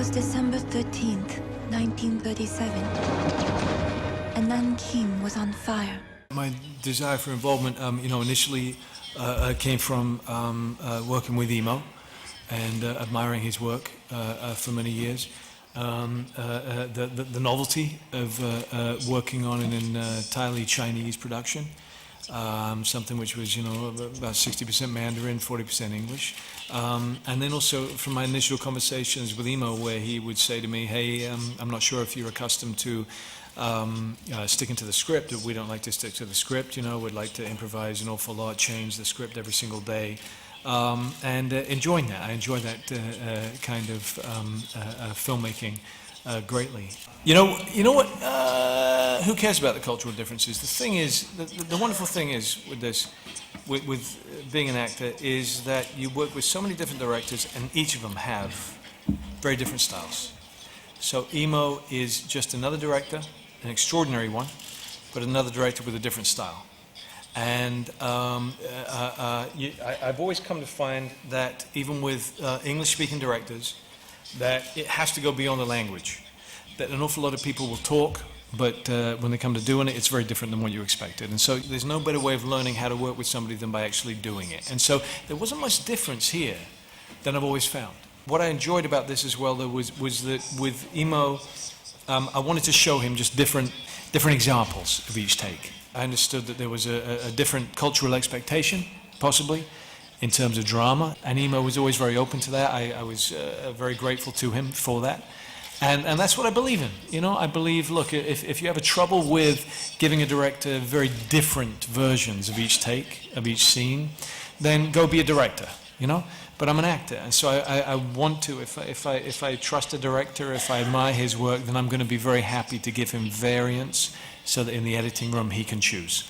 was December 13th, 1937, and Nanking was on fire. My desire for involvement, initially came from working with Emo and admiring his work for many years. The novelty of working on an entirely Chinese production, something which was, about 60% Mandarin, 40% English. And then also from my initial conversations with Emo, where he would say to me, hey, I'm not sure if you're accustomed to sticking to the script. We don't like to stick to the script, we'd like to improvise an awful lot, change the script every single day. And enjoying that. I enjoy that kind of filmmaking greatly. You know what? Who cares about the cultural differences? The thing is, the wonderful thing is with this, with being an actor, is that you work with so many different directors, and each of them have very different styles. So Emo is just another director, an extraordinary one, but another director with a different style. And I've always come to find that even with English-speaking directors, that it has to go beyond the language. That an awful lot of people will talk, but when they come to doing it, it's very different than what you expected. And so there's no better way of learning how to work with somebody than by actually doing it. And so there wasn't much difference here than I've always found. What I enjoyed about this as well, though, was that with Emo, I wanted to show him just different examples of each take. I understood that there was a different cultural expectation, possibly, in terms of drama, and Emo was always very open to that. I was very grateful to him for that. And that's what I believe in. I believe, look, if you have a trouble with giving a director very different versions of each take, of each scene, then go be a director, But I'm an actor, and so I want to, if I trust a director, if I admire his work, then I'm going to be very happy to give him variants so that in the editing room he can choose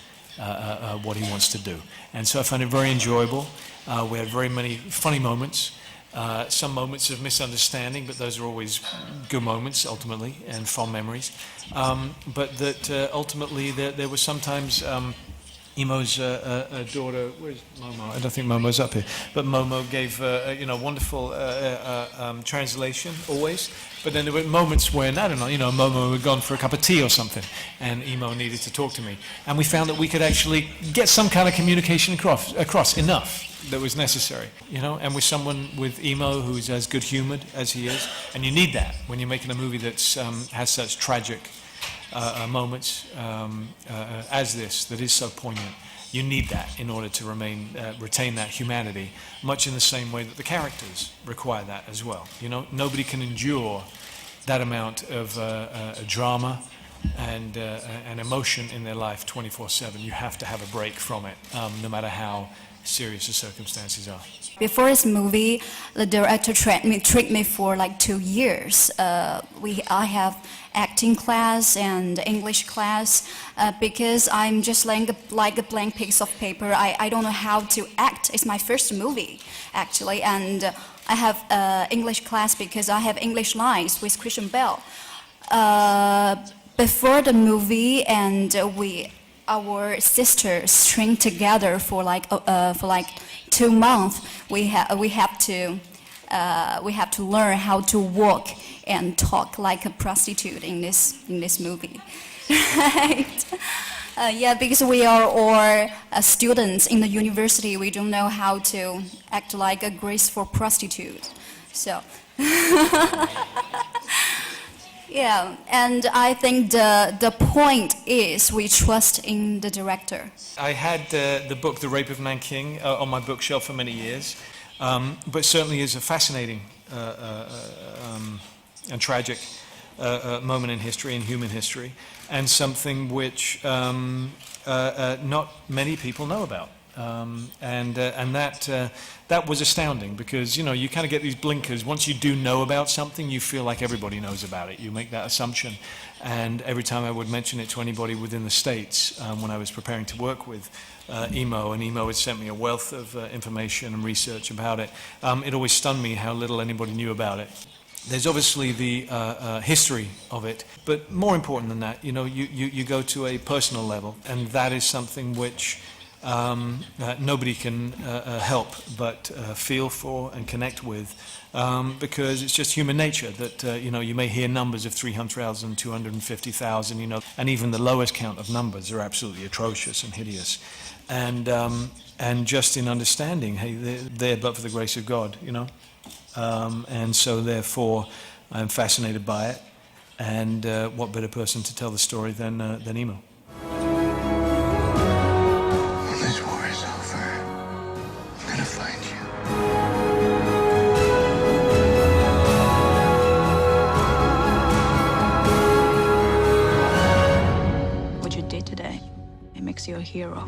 what he wants to do. And so I find it very enjoyable. We had very many funny moments, some moments of misunderstanding, but those are always good moments, ultimately, and fond memories. But that ultimately there was sometimes Emo's daughter, where's Momo? I don't think Momo's up here, but Momo gave wonderful translation always. But then there were moments when, I don't know, Momo had gone for a cup of tea or something, and Emo needed to talk to me, and we found that we could actually get some kind of communication across enough that was necessary, And with someone with Emo who's as good-humored as he is, and you need that when you're making a movie that has such tragic moments as this, that is so poignant. You need that in order to retain that humanity, much in the same way that the characters require that as well. Nobody can endure that amount of drama and emotion in their life 24/7. You have to have a break from it, no matter how serious the circumstances are. Before this movie, the director trained me for like 2 years. I have acting class and English class because I'm just like a blank piece of paper. I don't know how to act. It's my first movie, actually, and I have English class because I have English lines with Christian Bale. Before the movie, and our sisters trained together for like 2 months. We have to learn how to walk and talk like a prostitute in this movie, right? Because we are all students in the university. We don't know how to act like a graceful prostitute, so. Yeah, and I think the point is we trust in the director. I had the book The Rape of Nanking on my bookshelf for many years, but certainly is a fascinating and tragic moment in history, in human history, and something which not many people know about. And that was astounding because, you kind of get these blinkers. Once you do know about something, you feel like everybody knows about it. You make that assumption. And every time I would mention it to anybody within the States, when I was preparing to work with Emo, and Emo had sent me a wealth of information and research about it, it always stunned me how little anybody knew about it. There's obviously the history of it, but more important than that, you go to a personal level, and that is something which nobody can help but feel for and connect with, because it's just human nature that, you may hear numbers of 300,000, 250,000, and even the lowest count of numbers are absolutely atrocious and hideous. And just in understanding, hey, they're there but for the grace of God, and so therefore I'm fascinated by it, and what better person to tell the story than Emo. When this war is over, I'm gonna find you. What you did today, it makes you a hero.